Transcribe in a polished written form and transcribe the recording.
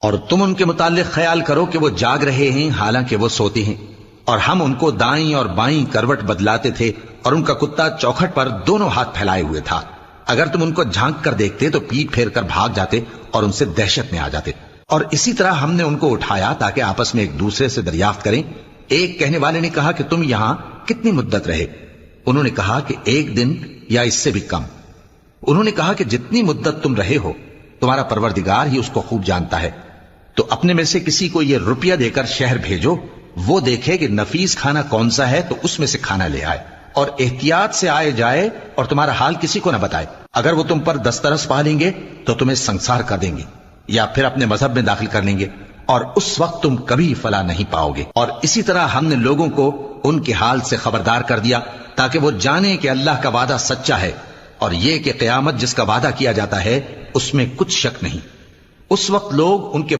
اور تم ان کے متعلق خیال کرو کہ وہ جاگ رہے ہیں حالانکہ وہ سوتے ہیں، اور ہم ان کو دائیں اور بائیں کروٹ بدلاتے تھے، اور ان کا کتا چوکھٹ پر دونوں ہاتھ پھیلائے ہوئے تھا۔ اگر تم ان کو جھانک کر دیکھتے تو پیٹ پھیر کر بھاگ جاتے اور ان سے دہشت میں آ جاتے۔ اور اسی طرح ہم نے ان کو اٹھایا تاکہ آپس میں ایک دوسرے سے دریافت کریں۔ ایک کہنے والے نے کہا کہ تم یہاں کتنی مدت رہے؟ انہوں نے کہا کہ 1 دن یا اس سے بھی کم۔ انہوں نے کہا کہ جتنی مدت تم رہے ہو تمہارا پروردگار ہی اس کو خوب جانتا ہے، تو اپنے میں سے کسی کو یہ روپیہ دے کر شہر بھیجو، وہ دیکھے کہ نفیس کھانا کون سا ہے تو اس میں سے کھانا لے آئے، اور احتیاط سے آئے جائے اور تمہارا حال کسی کو نہ بتائے۔ اگر وہ تم پر دسترس پا لیں گے تو تمہیں سنسار کر دیں گے یا پھر اپنے مذہب میں داخل کر لیں گے، اور اس وقت تم کبھی فلاح نہیں پاؤ گے۔ اور اسی طرح ہم نے لوگوں کو ان کے حال سے خبردار کر دیا تاکہ وہ جانیں کہ اللہ کا وعدہ سچا ہے، اور یہ کہ قیامت جس کا وعدہ کیا جاتا ہے اس میں کچھ شک نہیں۔ اس وقت لوگ ان کے